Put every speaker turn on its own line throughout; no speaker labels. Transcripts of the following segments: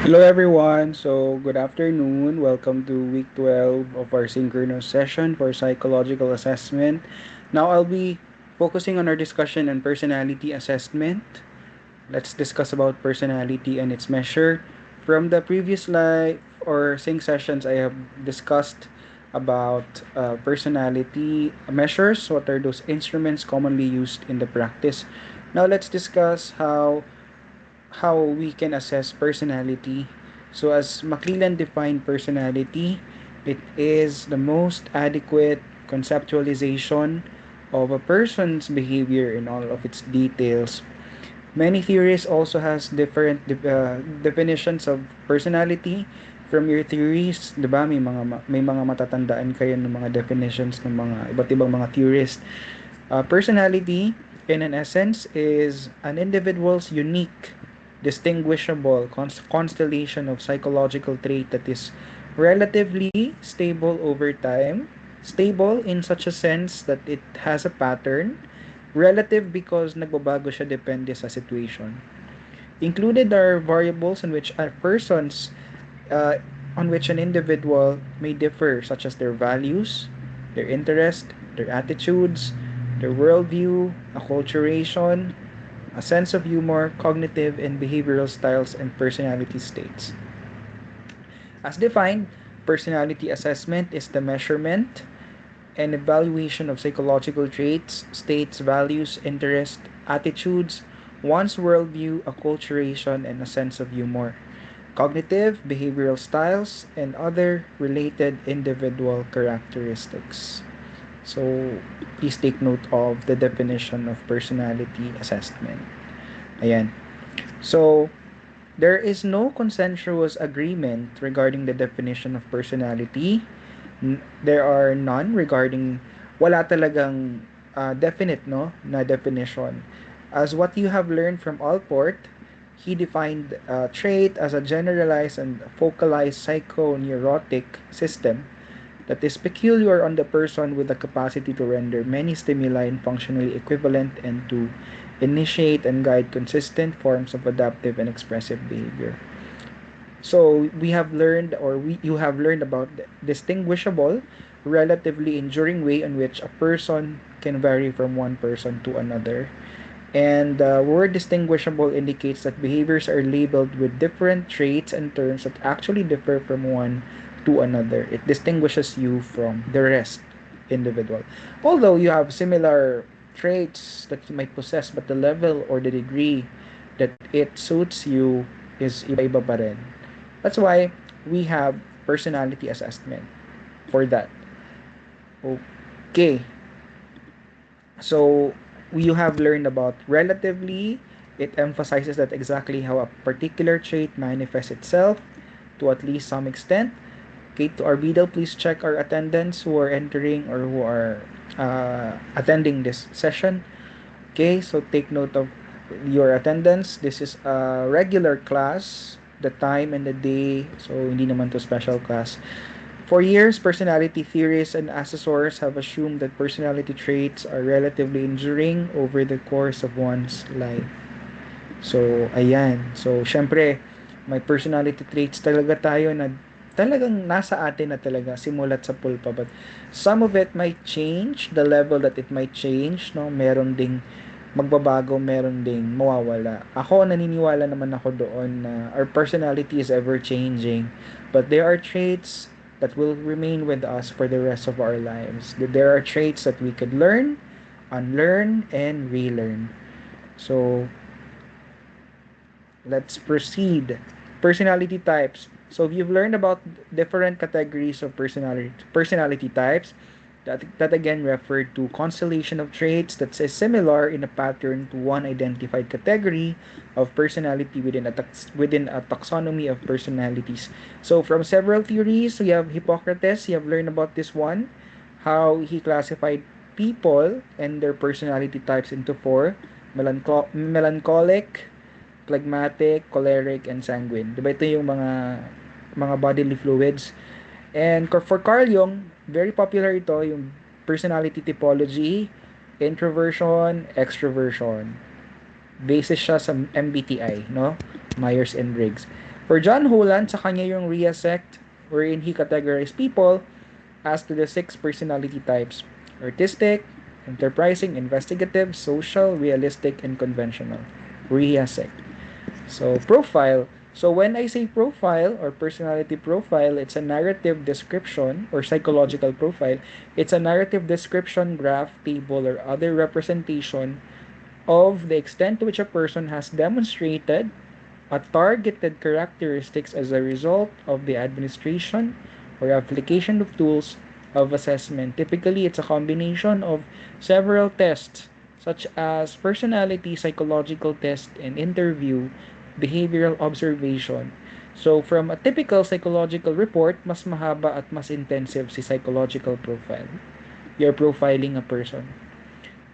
Hello everyone. Good afternoon. Welcome to week 12 of our synchronous session for psychological assessment. Now I'll be focusing on our discussion on personality assessment. Let's discuss about personality and its measure. From the previous live or sync sessions, I have discussed about personality measures. What are those instruments commonly used in the practice? Now let's discuss how we can assess personality. So, as McClelland defined personality, it is the most adequate conceptualization of a person's behavior in all of its details. Many theories also has different definitions of personality. From your theories, 'di ba, may mga matatandaan kayo ng mga definitions ng mga iba't ibang mga theorists. Personality, in an essence, is an individual's unique, distinguishable constellation of psychological trait that is relatively stable over time. Stable in such a sense that it has a pattern. Relative because nagbabago siya depende sa situation. Included are variables in which a person's uh, on which an individual may differ, such as their values, their interest, their attitudes, their worldview, acculturation, a sense of humor, cognitive and behavioral styles, and personality states. As defined, personality assessment is the measurement and evaluation of psychological traits, states, values, interests, attitudes, one's worldview, acculturation, and a sense of humor, cognitive, behavioral styles, and other related individual characteristics. So, please take note of the definition of personality assessment. Ayan. So, there is no consensuous agreement regarding the definition of personality. There are none regarding wala talagang definite no na definition. As what you have learned from Alport, he defined trait as a generalized and focalized psychoneurotic system that is peculiar on the person with the capacity to render many stimuli functionally equivalent and to initiate and guide consistent forms of adaptive and expressive behavior. So we have learned, or you have learned about the distinguishable, relatively enduring way in which a person can vary from one person to another. And the word distinguishable indicates that behaviors are labeled with different traits and terms that actually differ from one to another. It distinguishes you from the rest individual. Although you have similar traits that you might possess, but the level or the degree that it suits you is iba-iba pa rin. That's why we have personality assessment for that. Okay. So you have learned about relatively. It emphasizes that exactly how a particular trait manifests itself to at least some extent. Okay, to our video, please check our attendants who are entering or who are attending this session. Okay, so take note of your attendance. This is a regular class, the time and the day. So hindi naman to special class. For years, personality theorists and assessors have assumed that personality traits are relatively enduring over the course of one's life. So, ayan. So, syempre, may personality traits talaga tayo na talagang nasa atin na talaga simulat sa pulpa. But some of it might change, the level that it might change, no? Meron ding magbabago, meron ding mawawala. Ako, naniniwala naman ako doon na our personality is ever changing. But there are traits that will remain with us for the rest of our lives. There are traits that we could learn, unlearn, and relearn. So, let's proceed. Personality types. So you've learned about different categories of personality types that again refer to constellation of traits that is similar in a pattern to one identified category of personality within a taxonomy of personalities. So from several theories, we have Hippocrates. You have learned about this one, how he classified people and their personality types into four: melancholic, phlegmatic, choleric, and sanguine. Diba ito yung mga bodily fluids. And for Carl Jung, very popular ito, yung personality typology, introversion, extroversion. Basis siya sa MBTI, no? Myers and Briggs. For John Holland, sa kanya yung RIA sect, wherein he categorized people as to the 6 personality types: artistic, enterprising, investigative, social, realistic, and conventional. RIA sect. So, profile. So, when I say profile or personality profile, it's a narrative description or psychological profile. It's a narrative description, graph, table, or other representation of the extent to which a person has demonstrated a targeted characteristics as a result of the administration or application of tools of assessment. Typically, it's a combination of several tests such as personality, psychological test, and interview, behavioral observation. So, from a typical psychological report, mas mahaba at mas intensive si psychological profile. You're profiling a person.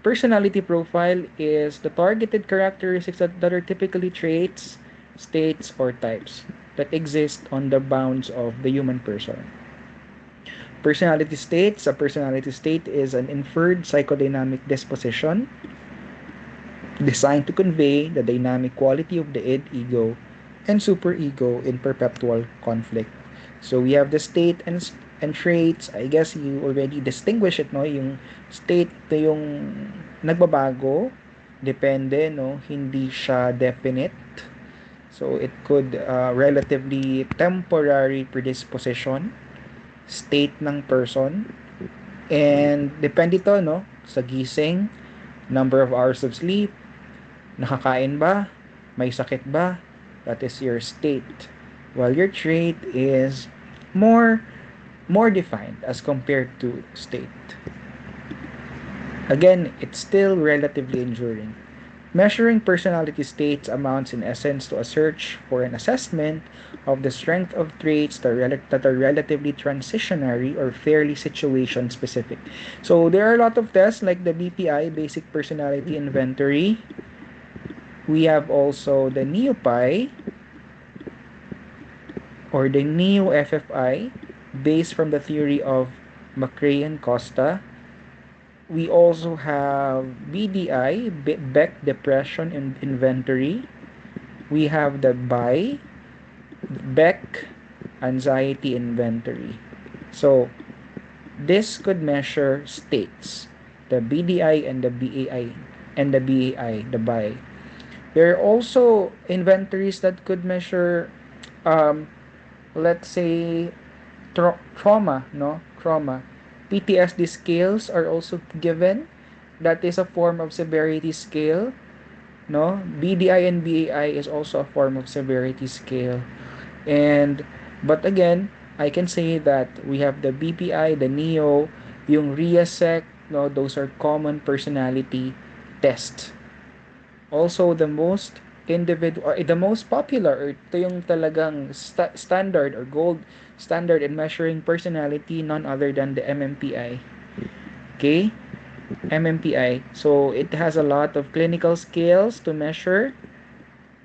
Personality profile is the targeted characteristics that are typically traits, states, or types that exist on the bounds of the human person. Personality states. A personality state is an inferred psychodynamic disposition designed to convey the dynamic quality of the id, ego, and superego in perpetual conflict. So we have the state and traits. I guess you already distinguish it, no? Yung state, ito yung nagbabago, depende, no? Hindi siya definite. So it could relatively temporary predisposition, state ng person, and depende to, no? Sa gising, number of hours of sleep, nakakain ba, may sakit ba, that is your state. While your trait is more more defined as compared to state. Again, it's still relatively enduring. Measuring personality states amounts in essence to a search for an assessment of the strength of traits that are relatively transitionary or fairly situation specific. So there are a lot of tests like the BPI, Basic Personality Inventory. We have also the NeoPi or the Neo-FFI based from the theory of McRae and Costa. We also have BDI, Beck Depression Inventory. We have the Beck Anxiety Inventory. So, this could measure states, the BDI and the BAI, the BI. There are also inventories that could measure, let's say, trauma, no? Trauma. PTSD scales are also given. That is a form of severity scale, no? BDI and BAI is also a form of severity scale. And but again, I can say that we have the BPI, the NEO, yung RIASEC, no, those are common personality tests. Also, the most popular, or ito yung talagang standard or gold standard in measuring personality, none other than the MMPI. Okay? MMPI. So, it has a lot of clinical scales to measure,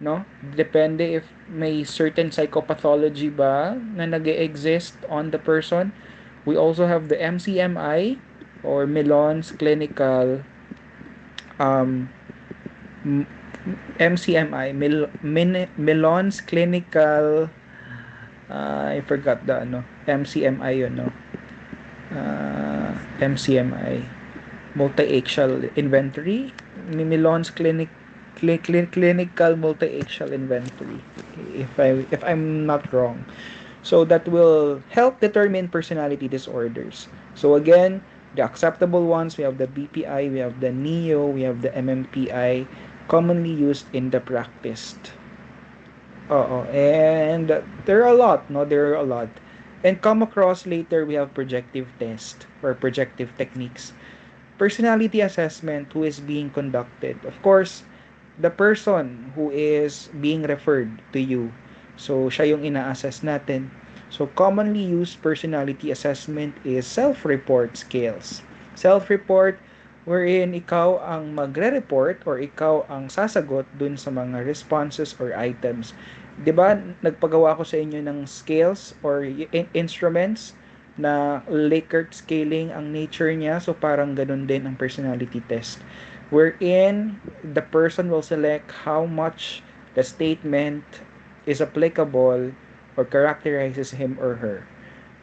no? Depende if may certain psychopathology ba na nag-exist on the person. We also have the MCMI or Milon's clinical um, MCMI, Milon's clinical, I forgot the ano, MCMI yun, no? MCMI, multi-axial inventory, Milon's clinical multi-axial inventory, if I'm not wrong. So that will help determine personality disorders. So again, the acceptable ones, we have the BPI, we have the NEO, we have the MMPI, commonly used in the practice. And there are a lot, no? There are a lot. And come across later, we have projective test or projective techniques. Personality assessment, who is being conducted. Of course, the person who is being referred to you. So, siya yung ina-assess natin. So, commonly used personality assessment is self-report scales. Self-report, wherein ikaw ang magre-report or ikaw ang sasagot dun sa mga responses or items. 'Di ba nagpagawa ko sa inyo ng scales or instruments na Likert scaling ang nature niya, so parang ganun din ang personality test, wherein the person will select how much the statement is applicable or characterizes him or her.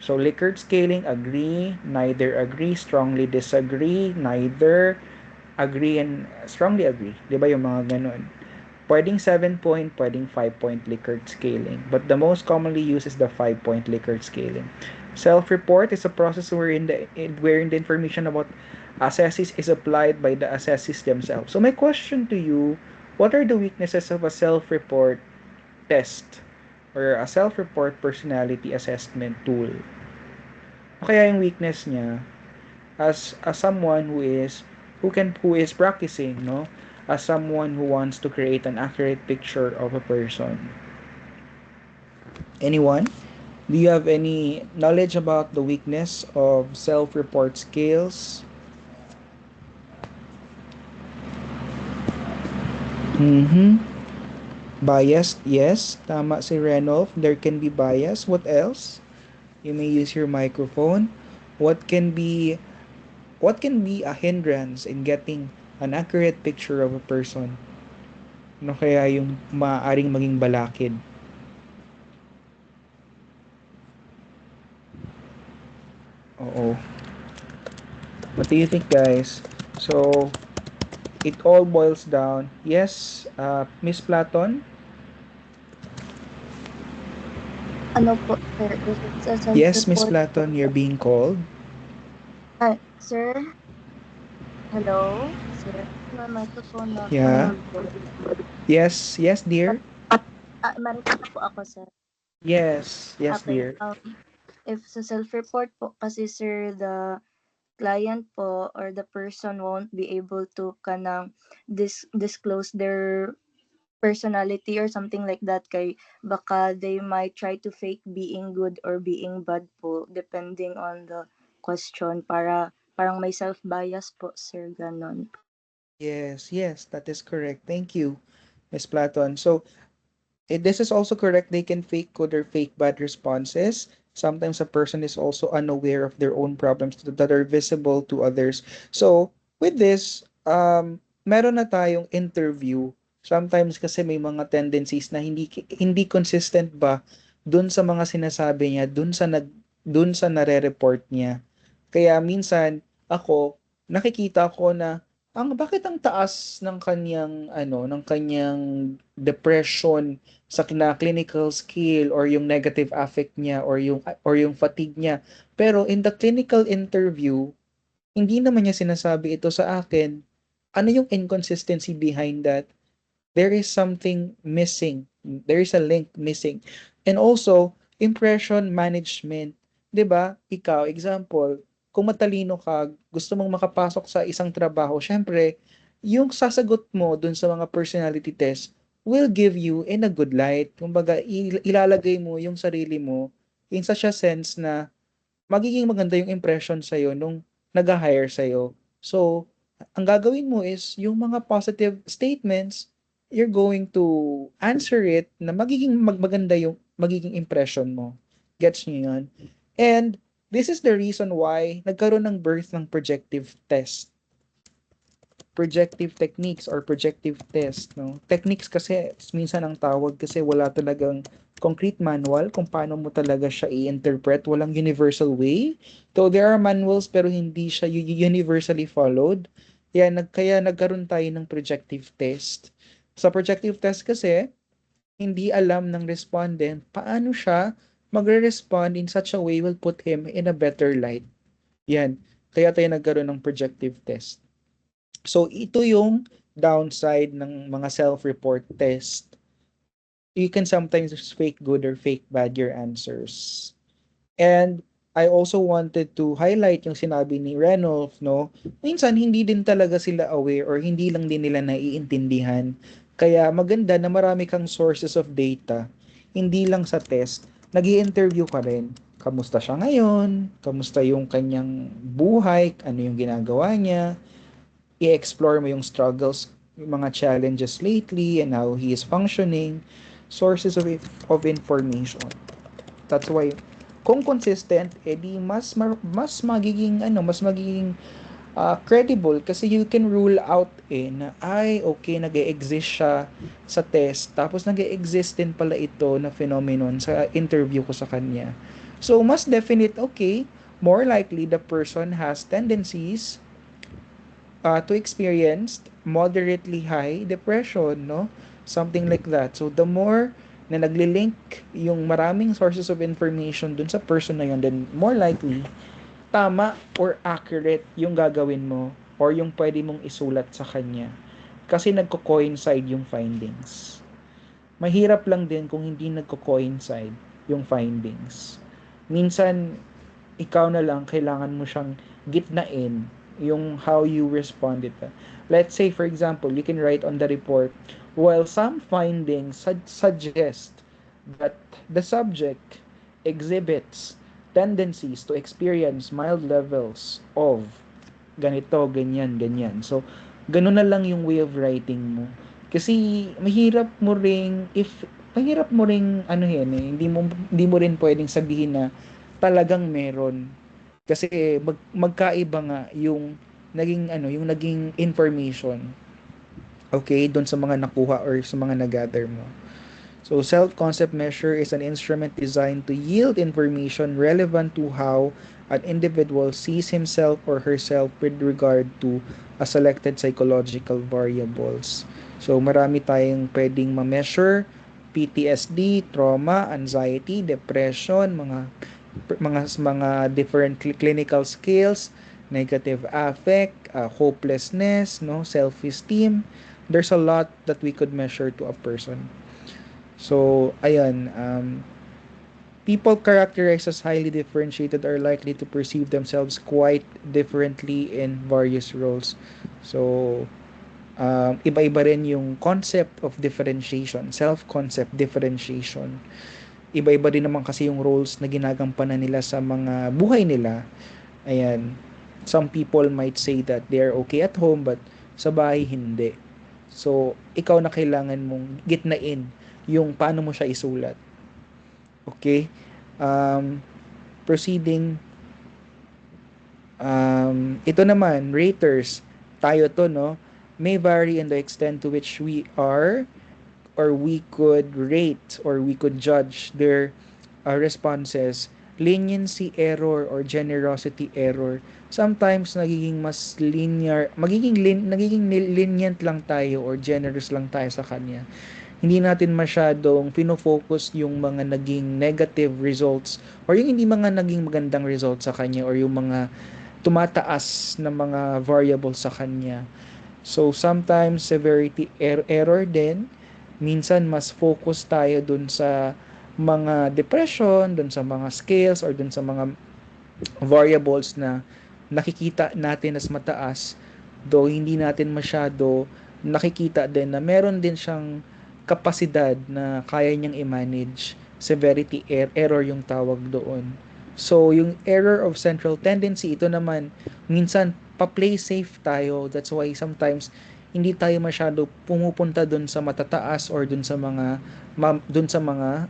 So Likert scaling, agree, neither agree, strongly disagree, neither, agree and strongly agree. Di ba yung mga ganun? Pwedeng 7-point, pwedeng 5-point Likert scaling. But the most commonly used is the 5-point Likert scaling. Self-report is a process wherein the information about assessees is applied by the assessees themselves. So my question to you, what are the weaknesses of a self-report test or a self-report personality assessment tool? O kaya yung weakness niya as someone who is practicing, no? As someone who wants to create an accurate picture of a person. Anyone? Do you have any knowledge about the weakness of self-report skills? Mm-hmm. Biased, yes. Tama si Renolf. There can be bias. What else? You may use your microphone. What can be what can be a hindrance in getting an accurate picture of a person? Ano kaya yung maaaring maging balakid? Oo. What do you think, guys? So, it all boils down. Yes, Miss Platon?
Ano po, sir, if it's a
Yes, Miss
self-report po.
Platon, you're being called.
Sir, hello? Sir, my microphone not
Yeah.
on.
Yes, yes, dear.
Marites po ako, sir.
Yes, yes,
Okay.
dear.
If sa self-report po kasi, sir, the client po or the person won't be able to kanang disclose their personality or something like that kay baka they might try to fake being good or being bad po depending on the question para parang may self-bias po, sir, ganon.
Yes, yes, that is correct. Thank you, Miss Platon. So, this is also correct. They can fake good or fake bad responses. Sometimes a person is also unaware of their own problems that are visible to others. So, with this, meron na tayong interview. Sometimes kasi may mga tendencies na hindi consistent ba dun sa mga sinasabi niya, dun sa nare-report niya. Kaya minsan ako nakikita ko na bakit ang taas ng kanyang depression sa clinical skill or yung negative affect niya or yung fatigue niya. Pero in the clinical interview, hindi naman niya sinasabi ito sa akin. Ano yung inconsistency behind that? There is something missing. There is a link missing. And also, impression management. 'Di ba? Ikaw, example, kung matalino ka, gusto mong makapasok sa isang trabaho, syempre, yung sasagot mo dun sa mga personality test will give you in a good light. Kumbaga, ilalagay mo yung sarili mo in such a sense na magiging maganda yung impression sa'yo nung nag-hire sa'yo. So, ang gagawin mo is yung mga positive statements, you're going to answer it na magiging maganda yung magiging impression mo. Gets nyo yun? And this is the reason why nagkaroon ng birth ng projective techniques or projective test, no? Techniques kasi minsan ang tawag kasi wala talagang concrete manual kung paano mo talaga siya i-interpret. Walang universal way. So there are manuals pero hindi siya universally followed. Kaya nagkaroon tayo ng projective test. Sa projective test kasi, hindi alam ng respondent paano siya magre-respond in such a way will put him in a better light. Yan. Kaya tayo nagkaroon ng projective test. So, ito yung downside ng mga self-report test. You can sometimes fake good or fake bad your answers. And I also wanted to highlight yung sinabi ni Renolf, no? Minsan, hindi din talaga sila aware or hindi lang din nila naiintindihan. Kaya maganda na marami kang sources of data. Hindi lang sa test, nag interview ka rin. Kamusta siya ngayon? Kamusta yung kanyang buhay? Ano yung ginagawa niya? I-explore mo yung struggles, yung mga challenges lately and how he is functioning, sources of information. That's why kung consistent, edi mas magiging credible kasi you can rule out na ay okay nag-exist siya sa test tapos nag-exist din pala ito na phenomenon sa interview ko sa kanya. So mas definite, okay, more likely the person has tendencies to experience moderately high depression, no? Something like that. So the more na naglilink yung maraming sources of information dun sa person na yun, then more likely tama or accurate yung gagawin mo or yung pwede mong isulat sa kanya. Kasi nagko-coincide yung findings. Mahirap lang din kung hindi nagko-coincide yung findings. Minsan, ikaw na lang, kailangan mo siyang gitnain yung how you responded. Let's say, for example, you can write on the report, while some findings suggest that the subject exhibits tendencies to experience mild levels of ganito, ganyan, ganyan. So, ganun na lang yung way of writing mo. Kasi mahirap mo ring ano yan eh, hindi mo rin pwedeng sabihin na talagang meron. Kasi magkaiba nga yung naging information. Okay, doon sa mga nakuha or sa mga nagather mo. So, self-concept measure is an instrument designed to yield information relevant to how an individual sees himself or herself with regard to a selected psychological variables. So, marami tayong pwedeng ma-measure: PTSD, trauma, anxiety, depression, mga different clinical skills, negative affect, hopelessness, no, self-esteem. There's a lot that we could measure to a person. So, ayan, people characterized as highly differentiated are likely to perceive themselves quite differently in various roles. So, iba-iba rin yung concept of differentiation, self-concept differentiation. Iba-iba din naman kasi yung roles na ginagampanan nila sa mga buhay nila. Ayan, some people might say that they are okay at home but sa bahay hindi. So, ikaw na kailangan mong gitnain yung paano mo siya isulat. Okay? Um, proceeding, ito naman, raters, tayo to, no? May vary in the extent to which we are or we could rate or we could judge their responses. Leniency error or generosity error. Sometimes nagiging mas linear, nagiging lenient lang tayo or generous lang tayo sa kanya. Hindi natin masyadong fino-focus yung mga naging negative results or yung hindi mga naging magandang results sa kanya or yung mga tumataas na mga variables sa kanya. So sometimes severity error din. Minsan mas focus tayo dun sa mga depression, dun sa mga scales or dun sa mga variables na nakikita natin as mataas, though hindi natin masyado nakikita din na meron din siyang kapasidad na kaya niyang i-manage. Severity error yung tawag doon. So, yung error of central tendency, ito naman, minsan, pa-play safe tayo. That's why sometimes, hindi tayo masyado pumupunta dun sa matataas or dun sa mga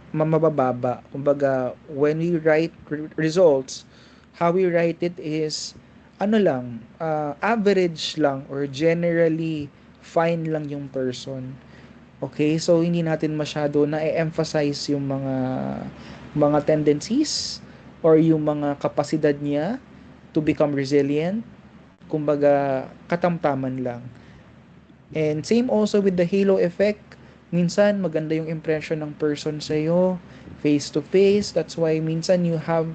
mabababa. Kumbaga, when we write results, how we write it is ano lang, average lang or generally fine lang yung person. Okay? So hindi natin masyado na emphasize yung mga tendencies or yung mga kapasidad niya to become resilient. Kumbaga, katamtaman lang. And same also with the halo effect. Minsan, maganda yung impression ng person sa'yo, face to face. That's why minsan you have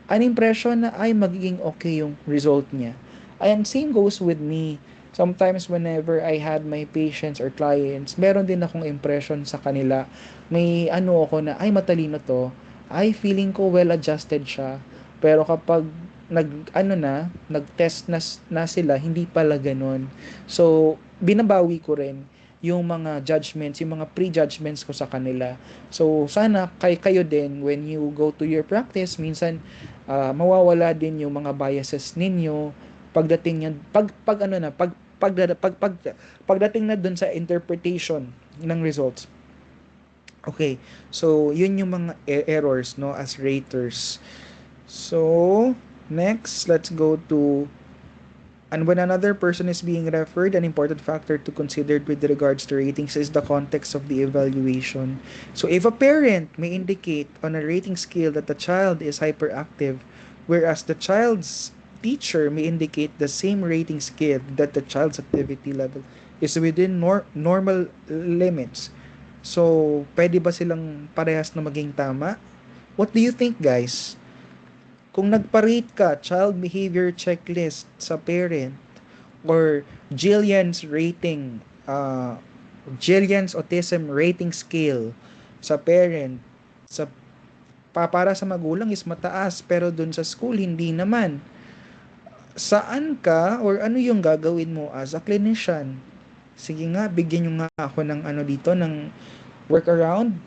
an impression na ay magiging okay yung result niya. And same goes with me. Sometimes whenever I had my patients or clients, meron din akong impression sa kanila. May ano ako na, ay matalino to. Ay feeling ko well adjusted siya. Pero kapag nag-test na sila, hindi pala ganun. So, binabawi ko rin yung mga judgments, yung mga prejudgments ko sa kanila. So, sana kayo din, when you go to your practice, minsan, mawawala din yung mga biases ninyo pagdating yan, pagdating na dun sa interpretation ng results. Okay, so yun yung mga errors, no, as raters. So, next, let's go to And when another person is being referred, an important factor to consider with regards to ratings is the context of the evaluation. So if a parent may indicate on a rating scale that the child is hyperactive, whereas the child's teacher may indicate the same rating scale that the child's activity level is within normal limits. So, pwede ba silang parehas na maging tama? What do you think, guys? Kung nagpa-rate ka, child behavior checklist sa parent, or Jillian's rating, Jillian's autism rating scale sa parent, sa para sa magulang is mataas, pero dun sa school hindi naman. Saan ka or ano yung gagawin mo as a clinician? Sige nga, bigyan nyo nga ako ng ano dito, ng workaround.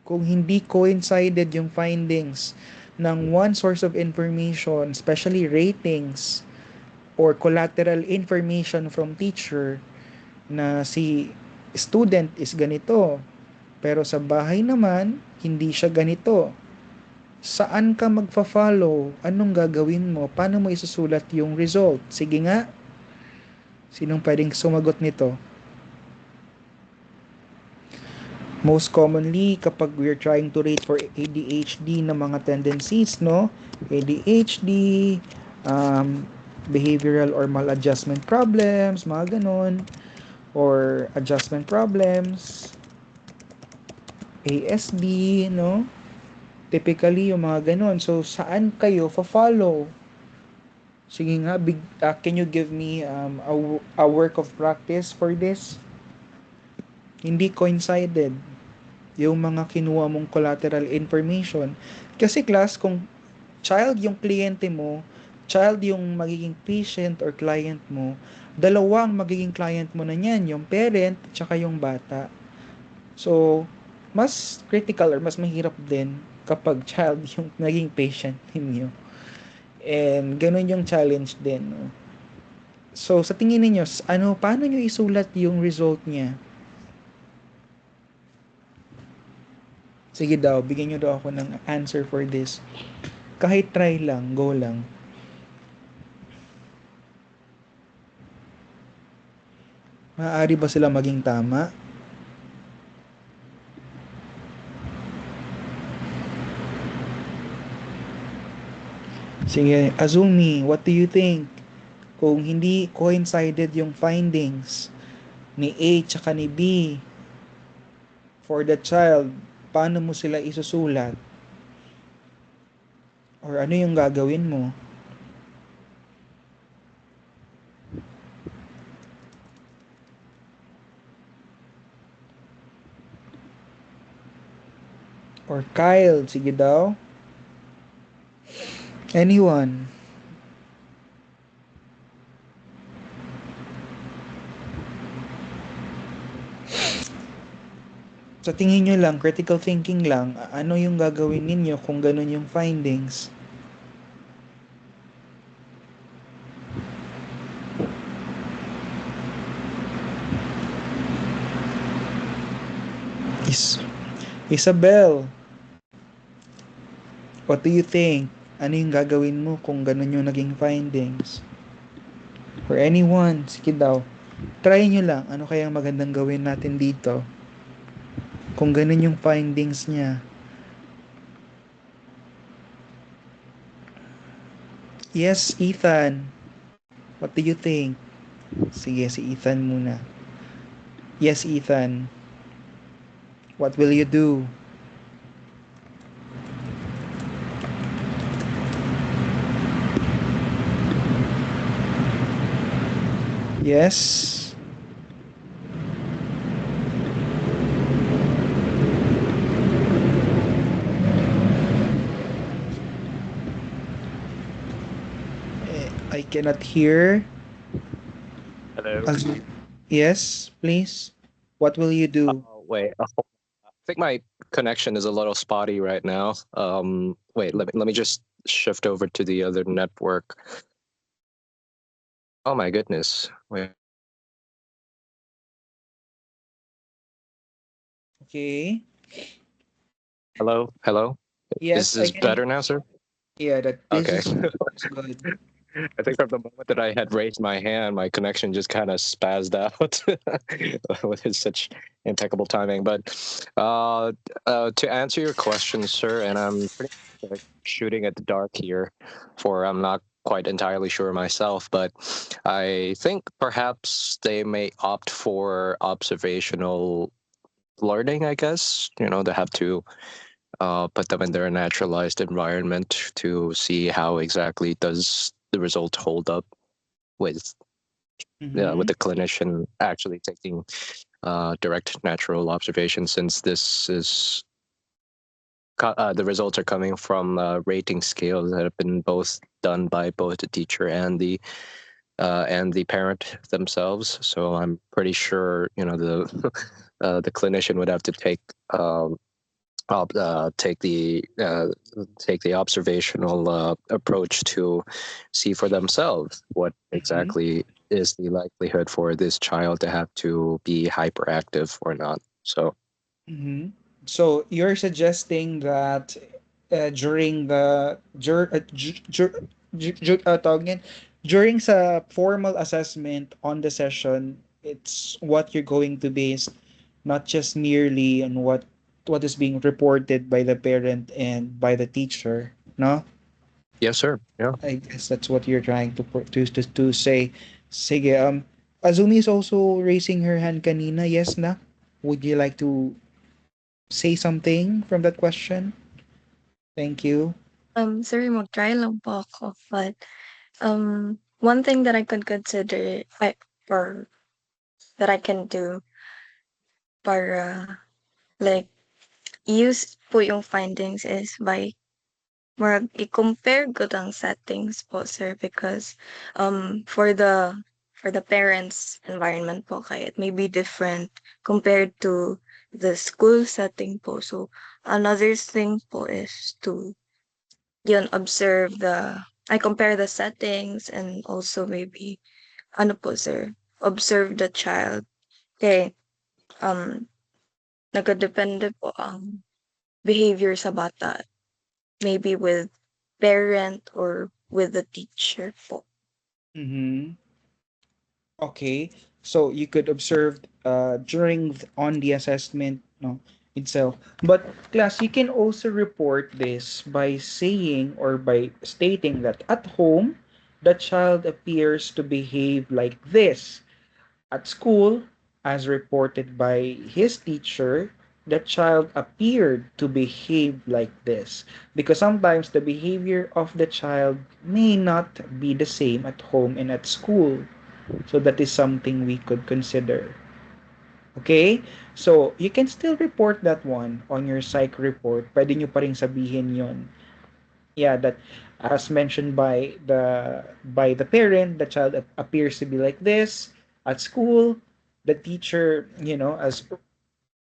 Kung hindi coincided yung findings ng one source of information, especially ratings or collateral information from teacher, na si student is ganito, pero sa bahay naman, hindi siya ganito. Saan ka magfa-follow? Anong gagawin mo? Paano mo isusulat yung result? Sige nga, sinong pwedeng sumagot nito? Most commonly, kapag we're trying to rate for ADHD na mga tendencies, no? ADHD, um, behavioral or maladjustment problems, mga ganon, or adjustment problems, ASD, no? Typically, yung mga ganon. So, saan kayo fa-follow? Sige nga, can you give me a work of practice for this? Hindi coincided yung mga kinuha mong collateral information. Kasi class, kung child yung kliyente mo, child yung magiging patient or client mo, dalawang magiging client mo na yan, yung parent at saka yung bata. So, mas critical or mas mahirap din kapag child yung naging patient ninyo. And ganun yung challenge din. No? So, sa tingin niyo paano nyo isulat yung result niya? Sige daw, bigyan nyo daw ako ng answer for this. Kahit try lang, go lang. Maaari ba sila maging tama? Sige, Azumi, what do you think? Kung hindi coincided yung findings ni A tsaka ni B for the child, paano mo sila isusulat? Or ano yung gagawin mo? Or Kyle, sige daw. Anyone? Sa tingin nyo lang, critical thinking lang, ano yung gagawin ninyo kung ganun yung findings? Isabel, what do you think? Ano yung gagawin mo kung ganun yung naging findings? For anyone, sige daw. Try nyo lang, ano kayang magandang gawin natin dito? Kung ganun yung findings niya. Yes, Ethan. What do you think? Sige, si Ethan muna. Yes, Ethan. What will you do? Yes. I cannot hear.
Hello.
Yes, please. What will you do?
Wait. I think my connection is a little spotty right now. Wait. Let me just shift over to the other network. Oh my goodness. Wait.
Okay.
Hello. Hello. Is
Yes, I
this
can.
better now, sir?
Yeah, that this
Okay.
is good.
I think from the moment that I had raised my hand, my connection just kind of spazzed out with his such impeccable timing. But to answer your question, sir, and I'm pretty much shooting at the dark here, for I'm not quite entirely sure myself, but I think perhaps they may opt for observational learning. I guess they have to put them in their naturalized environment to see how exactly does the result hold up with with
Mm-hmm.
the clinician actually taking direct natural observation, since this is the results are coming from rating scales that have been both done by both the teacher and the parent themselves. So I'm pretty sure the the clinician would have to take take the observational approach to see for themselves what
Mm-hmm.
exactly is the likelihood for this child to have to be hyperactive or not. So
Mm-hmm. So you're suggesting that during the tawag niyan, during sa formal assessment on the session, it's what you're going to base, not just merely on what is being reported by the parent and by the teacher, no?
yes, sir. Yeah.
I guess that's what you're trying to say. Sige, Azumi is also raising her hand kanina. Yes na? Would you like to say something from that question? Thank you.
Sorry, mag-try lang po ako. But, one thing that I could consider, or that I can do para, like, use po yung findings is by i-compare ko ang settings po, sir, because, for the parents' environment po, kaya it may be different compared to the school setting po. So, another thing po is to yun, I compare the settings and also maybe, ano po sir, observe the child. Okay, um, nagadepende po ang behavior sa bata. Maybe with parent or with the teacher po.
Mm-hmm. Okay. So you could observe on the assessment, no, itself. But class, you can also report this by saying or by stating that at home, the child appears to behave like this. At school, as reported by his teacher, the child appeared to behave like this. Because sometimes the behavior of the child may not be the same at home and at school. So that is something we could consider. Okay? So, you can still report that one on your psych report. Pwede nyo pa rin sabihin yon. Yeah, that as mentioned by the parent, the child appears to be like this. At school, the teacher,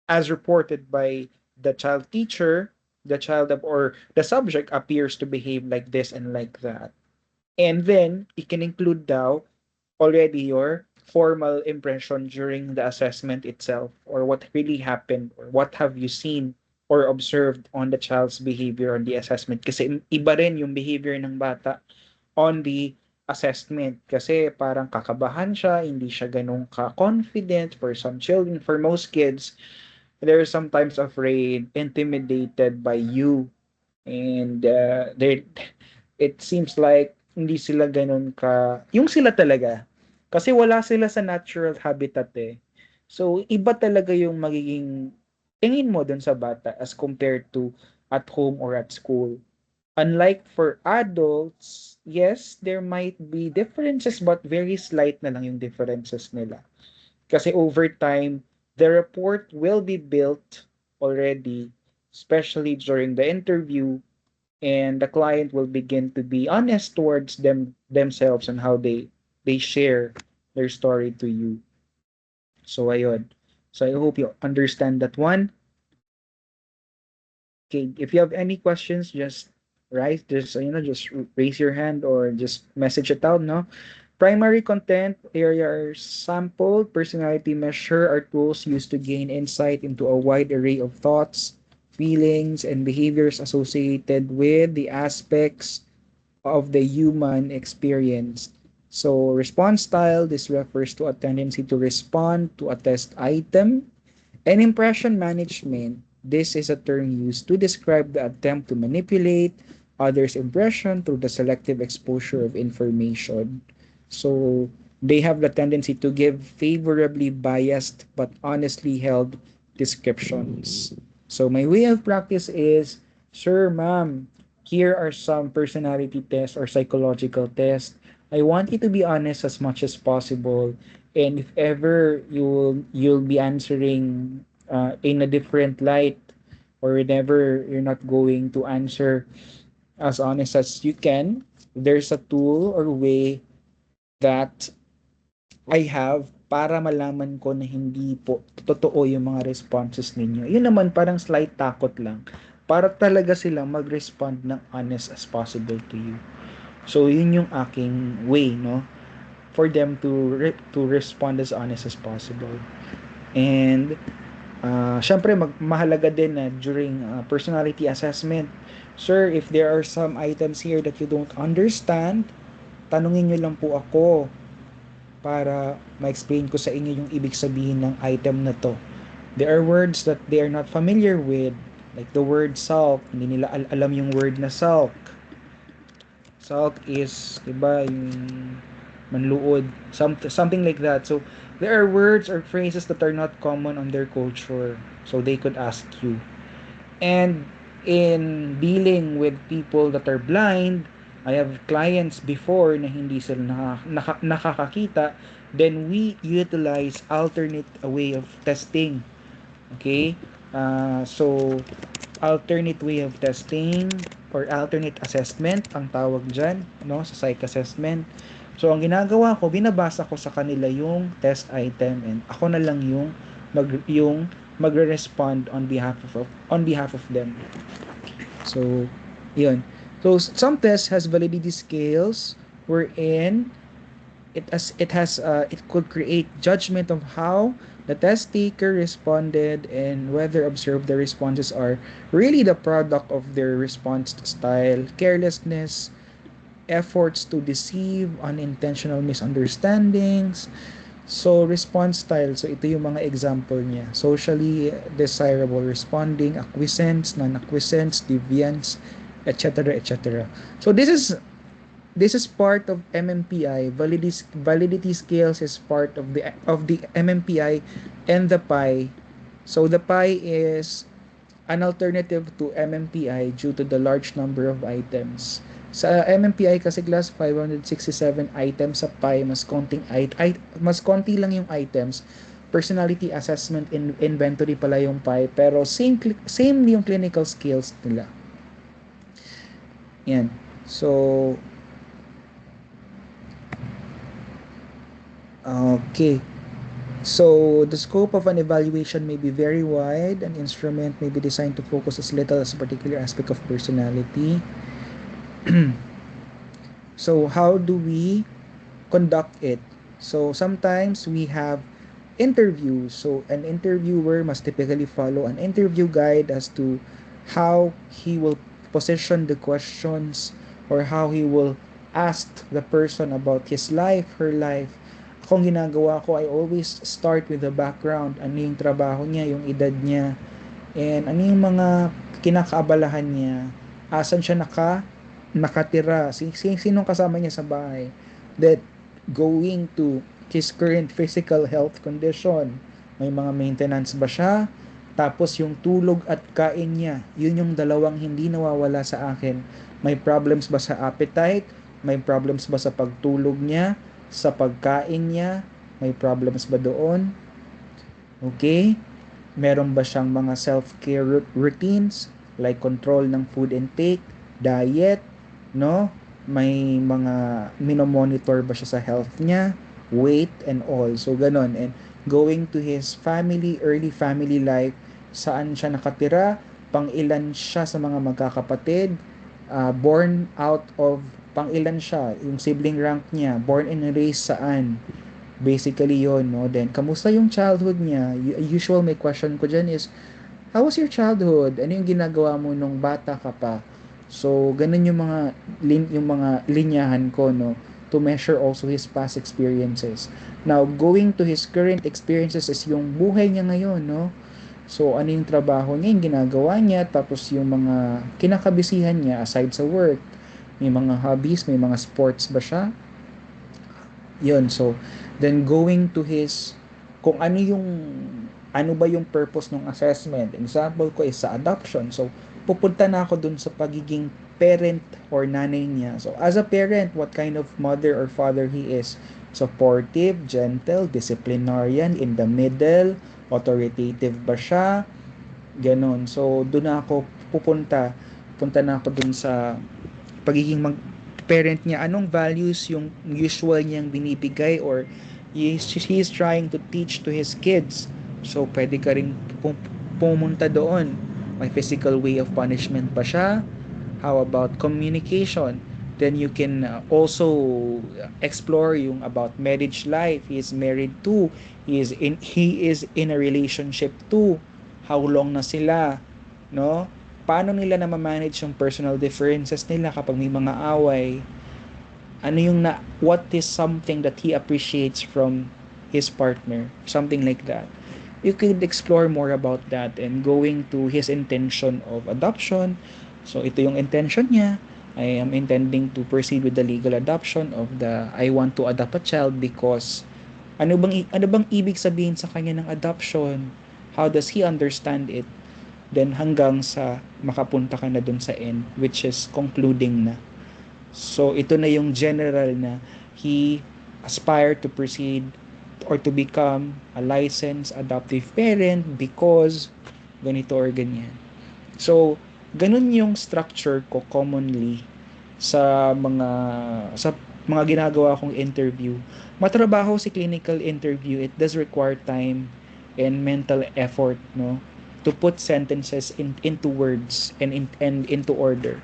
as reported by the child teacher, the child or the subject appears to behave like this and like that. And then, it can include daw already your formal impression during the assessment itself, or what really happened, or what have you seen or observed on the child's behavior on the assessment. Kasi iba rin yung behavior ng bata on the assessment. Kasi parang kakabahan siya, hindi siya ganun ka-confident for some children. For most kids, they're sometimes afraid, intimidated by you. And it seems like hindi sila ganun yung sila talaga. Kasi wala sila sa natural habitat eh. So, iba talaga yung magiging tingin mo dun sa bata as compared to at home or at school. Unlike for adults, yes, there might be differences but very slight na lang yung differences nila. Kasi over time, the report will be built already, especially during the interview, and the client will begin to be honest towards themselves and how they share their story to you. So ayun. So I hope you understand that one. Okay, if you have any questions, just just raise your hand or just message it out, no? Primary content area are sample, personality measure are tools used to gain insight into a wide array of thoughts, feelings, and behaviors associated with the aspects of the human experience. So response style, this refers to a tendency to respond to a test item. And impression management, this is a term used to describe the attempt to manipulate others' impression through the selective exposure of information. So they have the tendency to give favorably biased but honestly held descriptions. So my way of practice is, sir, ma'am, here are some personality tests or psychological tests. I want you to be honest as much as possible. And if ever you'll be answering in a different light, or whenever you're not going to answer as honest as you can, there's a tool or way that I have para malaman ko na hindi po totoo yung mga responses ninyo. Yun naman parang slight takot lang para talaga silang mag-respond ng honest as possible to you. So yun yung aking way, no, for them to respond as honest as possible. And syempre mahalaga din na during personality assessment, sir, if there are some items here that you don't understand, tanungin nyo lang po ako para ma-explain ko sa inyo yung ibig sabihin ng item na to. There are words that they are not familiar with, like the word sulk. Hindi nila alam yung word na sulk. Sulk is, diba, yung manluod, something like that. So there are words or phrases that are not common on their culture, so they could ask you. And in dealing with people that are blind, I have clients before na hindi sila nakakakita, then we utilize alternate way of testing. Okay? So alternate way of testing or alternate assessment ang tawag dyan, no, sa psych assessment. So ang ginagawa ko, binabasa ko sa kanila yung test item and ako na lang yung magre-respond on behalf of them. So yun. So some tests has validity scales wherein it could create judgment of how the test taker responded and whether observed the responses are really the product of their response style, carelessness, efforts to deceive, unintentional misunderstandings. So response style, so ito yung mga example niya: socially desirable responding, acquiescence, non-acquiescence, deviance, etc., etc. So this is part of MMPI. Validity scales is part of the MMPI and the PI. So the PI is an alternative to MMPI due to the large number of items. Sa MMPI kasi class 567 items, sa PI mas konti lang yung items. Personality assessment inventory pala yung PI, pero same yung clinical skills nila. Yan. So okay. So the scope of an evaluation may be very wide. An instrument may be designed to focus as little as a particular aspect of personality. So how do we conduct it? So sometimes we have interviews. So an interviewer must typically follow an interview guide as to how he will position the questions or how he will ask the person about his life, her life. Akong ginagawa ko, I always start with the background. Ano yung trabaho niya, yung edad niya, and ano yung mga kinakaabalahan niya, asan siya nakatira, sinong kasama niya sa bahay, that going to his current physical health condition, may mga maintenance ba siya, tapos yung tulog at kain niya, yun yung dalawang hindi nawawala sa akin. May problems ba sa appetite, may problems ba sa pagtulog niya, sa pagkain niya, may problems ba doon? Okay? Meron ba siyang mga self-care routines like control ng food intake, diet, no? May mga minomonitor ba siya sa health niya, weight and all. So ganon. And going to his family, early family life, saan siya nakatira, pang-ilan siya sa mga magkakapatid, born out of pang-ilan siya, yung sibling rank niya, born and raised saan. Basically yon, no? Then kamusta yung childhood niya? Usual may question ko dyan is, how was your childhood? Ano yung ginagawa mo nung bata ka pa? So, ganun yung mga linyahan ko, no, to measure also his past experiences. Now, going to his current experiences is yung buhay niya ngayon, no? So, ano yung trabaho niya, yung ginagawa niya, tapos yung mga kinakabisihan niya aside sa work. May mga hobbies, may mga sports ba siya? Yun, so, then going to his, kung ano ba yung purpose ng assessment. Example ko is sa adoption. So, pupunta na ako dun sa pagiging parent or nanay niya. So, as a parent, what kind of mother or father he is? Supportive, gentle, disciplinarian, in the middle, authoritative ba siya? Ganon. So, doon na ako pupunta. Punta na ako dun sa pagiging parent niya. Anong values yung usual niyang binibigay or he is trying to teach to his kids. So, pwede ka rin pumunta doon. May physical way of punishment ba siya? How about communication? Then you can also explore yung about marriage life. He is married too. He is in a relationship too. How long na sila, no? Paano nila na manage yung personal differences nila kapag may mga away? Ano yung what is something that he appreciates from his partner? Something like that. You could explore more about that and going to his intention of adoption. So ito yung intention niya. I am intending to proceed with the legal adoption of the I want to adopt a child because ano bang ibig sabihin sa kanya ng adoption? How does he understand it? Then hanggang sa makapunta ka na dun sa end which is concluding na. So ito na yung general na he aspired to proceed or to become a licensed adoptive parent because ganito or ganyan. So, ganun yung structure ko commonly sa mga ginagawa kong interview. Matrabaho si clinical interview. It does require time and mental effort, no, to put sentences into words and into order.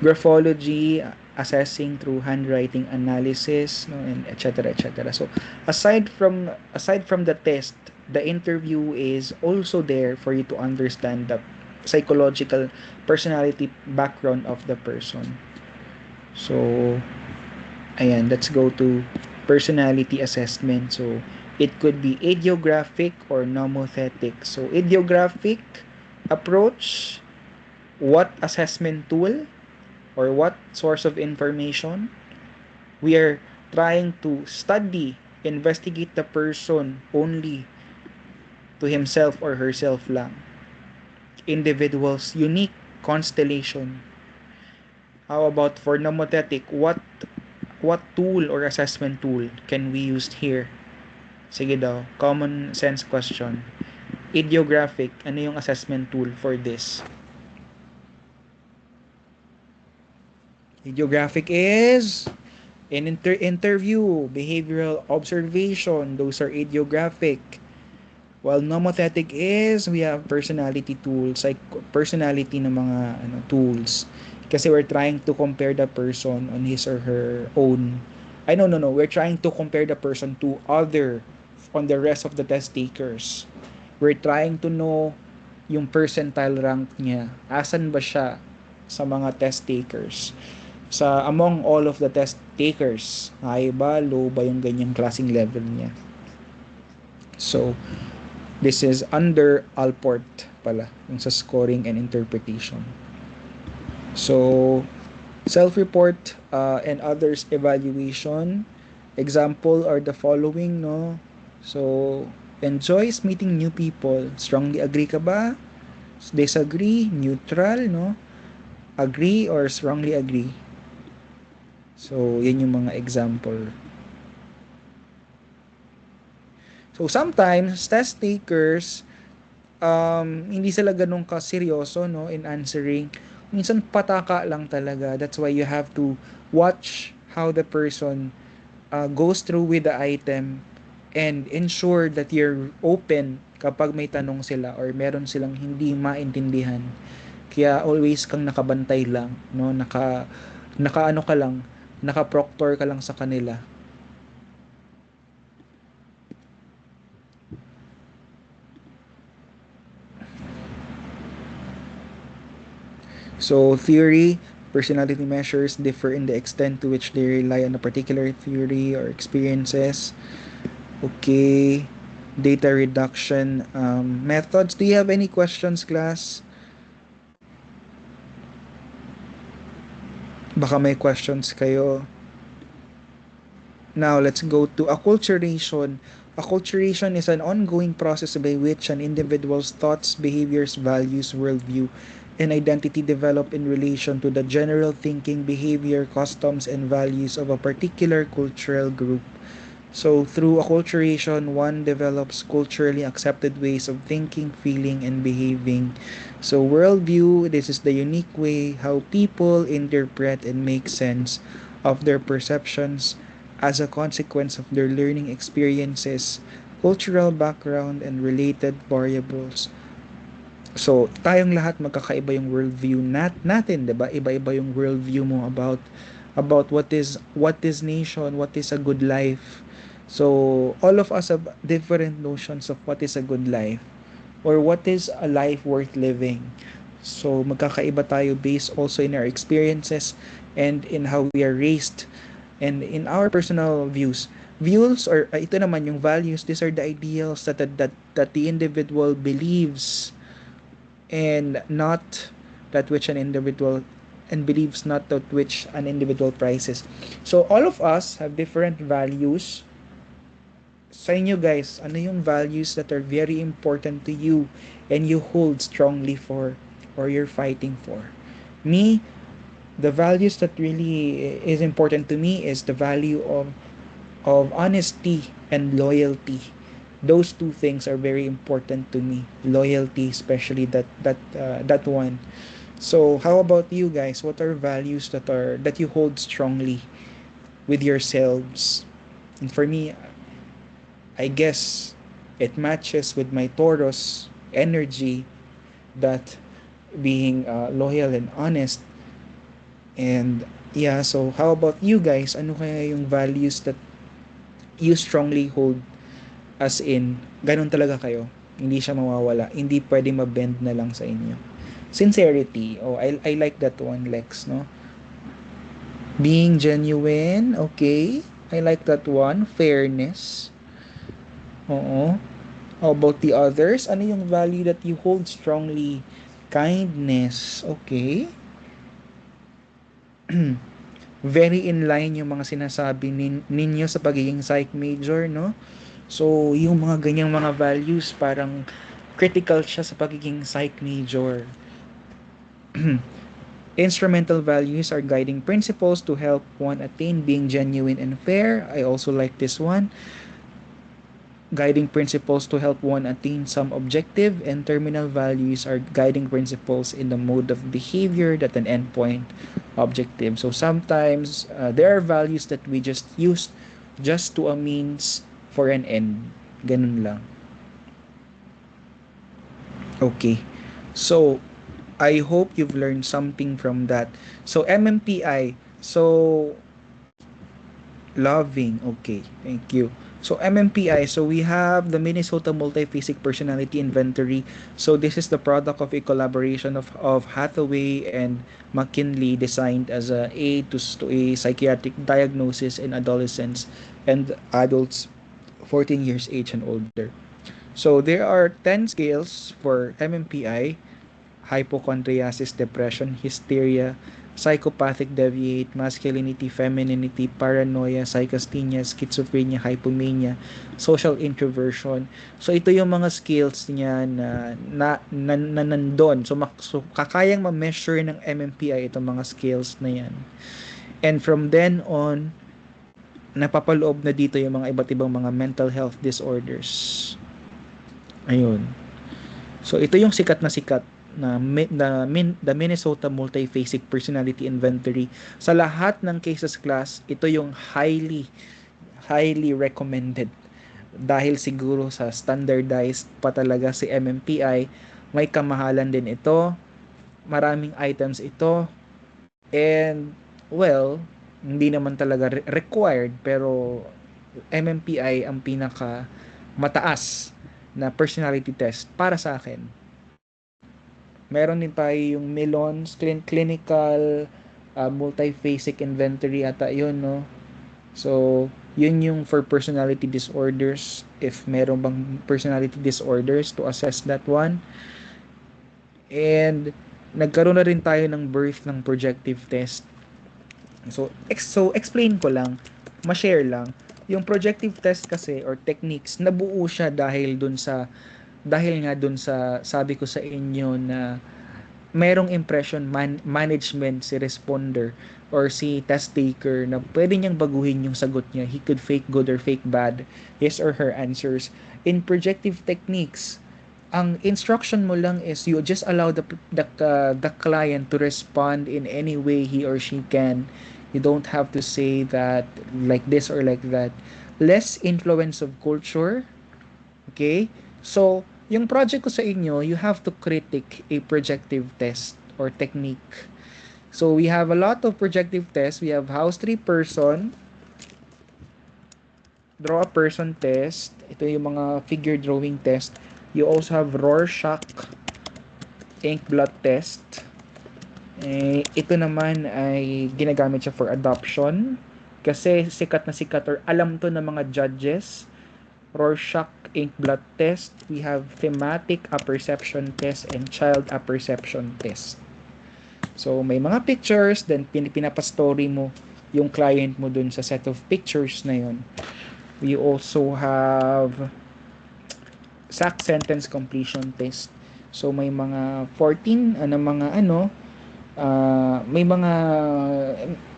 Graphology, assessing through handwriting analysis, no, and etc. So aside from the test, the interview is also there for you to understand the psychological personality background of the person. So ayan, let's go to personality assessment. So it could be idiographic or nomothetic. So idiographic approach, what assessment tool or what source of information? We are trying to study, investigate the person only to himself or herself lang. Individual's unique constellation. How about for nomothetic, what tool or assessment tool can we use here? Sige daw, common sense question. Idiographic, ano yung assessment tool for this? Idiographic is in interview, behavioral observation, those are idiographic. While nomothetic is, we have personality tools, like personality ng mga tools. Kasi we're trying to compare the person on his or her own. No. We're trying to compare the person to on the rest of the test takers. We're trying to know yung percentile rank niya. Asan ba siya sa mga test takers? Sa among all of the test takers, high ba, low ba yung ganyang klaseng level niya. So, this is under Alport pala, yung sa scoring and interpretation. So, self-report and others evaluation. Example are the following, no? So, enjoys meeting new people. Strongly agree ka ba? Disagree? Neutral, no? Agree or strongly agree? So, yan yung mga example. So, sometimes, test takers, hindi sila ganun ka-seryoso, no, in answering. Minsan, pataka lang talaga. That's why you have to watch how the person goes through with the item and ensure that you're open kapag may tanong sila or meron silang hindi maintindihan. Kaya always kang nakabantay lang, no? Naka ka lang, naka-proctor ka lang sa kanila. So theory, personality measures differ in the extent to which they rely on a particular theory or experiences. Okay. Data reduction methods. Do you have any questions, class? Baka may questions kayo. Now, let's go to acculturation. Acculturation is an ongoing process by which an individual's thoughts, behaviors, values, worldview, and identity develop in relation to the general thinking, behavior, customs, and values of a particular cultural group. So, through acculturation, one develops culturally accepted ways of thinking, feeling, and behaving. So, worldview, this is the unique way how people interpret and make sense of their perceptions as a consequence of their learning experiences, cultural background, and related variables. So, tayong lahat magkakaiba yung worldview natin, 'di ba? Iba-iba yung worldview mo about what is nation, what is a good life. So, all of us have different notions of what is a good life or what is a life worth living. So, magkakaiba tayo based also in our experiences and in how we are raised and in our personal views. Views or ito naman yung values, these are the ideals that the individual believes and not that which an individual and believes not that which an individual prizes. So all of us have different values. Sa inyo guys, ano yung values that are very important to you and you hold strongly for or you're fighting for? Me, the values that really is important to me is the value of honesty and loyalty. Those two things are very important to me. Loyalty, especially that one. So, how about you guys? What are values that you hold strongly with yourselves? And for me, I guess it matches with my Taurus energy that being loyal and honest. And yeah, so how about you guys? Ano kaya yung values that you strongly hold, as in ganun talaga kayo, hindi siya mawawala, hindi pwede ma-bend na lang sa inyo? Sincerity, oh, I like that one, Lex, no? Being genuine, okay, I like that one. Fairness, oo. How about the others? Ano yung value that you hold strongly? Kindness, okay. Very in line yung mga sinasabi ninyo sa pagiging psych major, no? So, yung mga ganyang mga values, parang critical siya sa pagiging psych major. Instrumental values are guiding principles to help one attain being genuine and fair. I also like this one. Guiding principles to help one attain some objective, and terminal values are guiding principles in the mode of behavior that an endpoint objective. So sometimes there are values that we just use just to a means for an end. Ganun lang. Okay. So I hope you've learned something from that. So MMPI. So loving. Okay. Thank you. So MMPI, so we have the Minnesota Multiphasic Personality Inventory. So this is the product of a collaboration of Hathaway and McKinley, designed as a aid to a psychiatric diagnosis in adolescents and adults 14 years age and older. So there are 10 scales for MMPI: hypochondriasis, depression, hysteria, psychopathic deviate, masculinity, femininity, paranoia, psychasthenia, schizophrenia, hypomania, social introversion. So ito yung mga skills niya na nandun. So kakayang ma-measure ng MMPI itong mga skills na yan. And from then on, napapaloob na dito yung mga iba't ibang mga mental health disorders. Ayun. So ito yung sikat na the Minnesota Multiphasic Personality Inventory. Sa lahat ng cases class, ito yung highly recommended. Dahil siguro sa standardized pa talaga si MMPI, may kamahalan din ito, maraming items ito, and well, hindi naman talaga required, pero MMPI ang pinaka mataas na personality test para sa akin. Meron din tayo yung MELONS, clinical multiphasic inventory ata yun, no? So, yun yung for personality disorders. If meron bang personality disorders, to assess that one. And nagkaroon na rin tayo ng birth ng projective test. So explain ko lang, ma-share lang. Yung projective test kasi or techniques, nabuo siya dahil nga dun sa sabi ko sa inyo na merong impression management si responder or si test taker na pwede niyang baguhin yung sagot niya. He could fake good or fake bad his or her answers. In projective techniques, ang instruction mo lang is you just allow the client to respond in any way he or she can. You don't have to say that like this or like that. Less influence of culture. Okay? So, yung project ko sa inyo, you have to critique a projective test or technique. So, we have a lot of projective tests. We have house tree person, draw a person test. Ito yung mga figure drawing test. You also have Rorschach ink blot test. Ito naman ay ginagamit siya for adoption kasi sikat or alam to ng mga judges. Rorschach ink blot test. We have thematic apperception test and child apperception test. So, may mga pictures, then pinapastory mo yung client mo dun sa set of pictures na yun. We also have SAC sentence completion test. So, may mga 14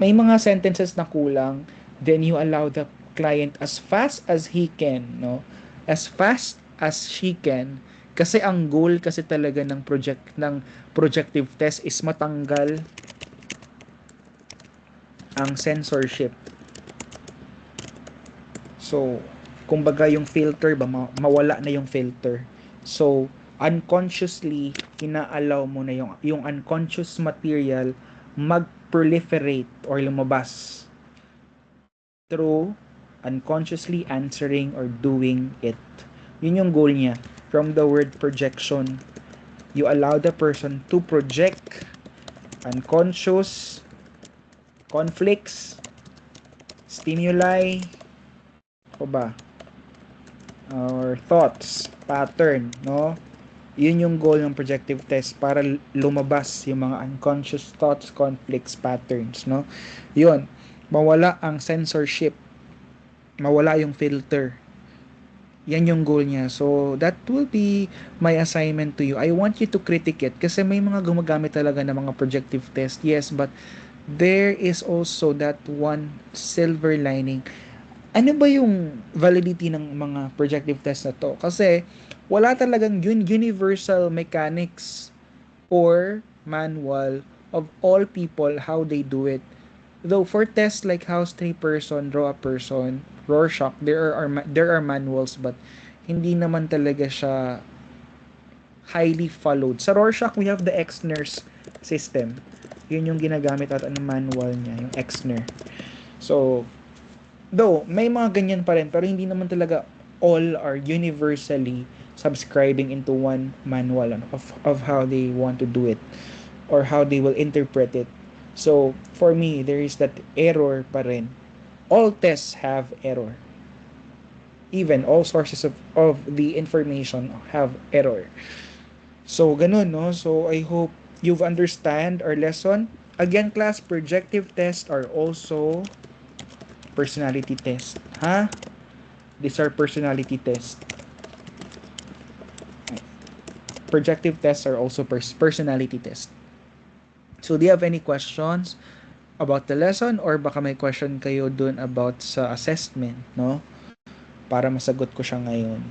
may mga sentences na kulang, then you allow the client as fast as he can, no? As fast as she can. Kasi ang goal kasi talaga ng projective test is matanggal ang censorship. So, kumbaga yung filter ba, mawala na yung filter. So, unconsciously, inaalaw mo na yung unconscious material mag-proliferate or lumabas through unconsciously answering or doing it. Yun yung goal niya. From the word projection, you allow the person to project unconscious conflicts, stimuli, o ba? Or thoughts, pattern, no? Yun yung goal ng projective test para lumabas yung mga unconscious thoughts, conflicts, patterns, no? Yun, mawala ang censorship, mawala yung filter. Yan yung goal niya. So, that will be my assignment to you. I want you to critique it kasi may mga gumagamit talaga ng mga projective test. Yes, but there is also that one silver lining. Ano ba yung validity ng mga projective test na to? Kasi wala talagang universal mechanics or manual of all people how they do it. Though for tests like house tree person, draw a person, Rorschach, there are manuals but hindi naman talaga siya highly followed. Sa Rorschach, we have the Exner's system. Yun yung ginagamit at ang manual niya, yung Exner. So, though, may mga ganyan pa rin, pero hindi naman talaga all are universally subscribing into one manual of how they want to do it or how they will interpret it. So, for me, there is that error pa rin. All tests have error. Even all sources of the information have error. So, ganun, no? So, I hope you've understand our lesson. Again, class, projective tests are also personality test. Ha? These are personality tests. Projective tests are also personality tests. So, do you have any questions about the lesson or baka may question kayo dun about sa assessment, no? Para masagot ko siya ngayon.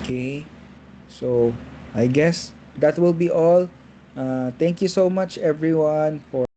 Okay. So, I guess that will be all. Thank you so much everyone for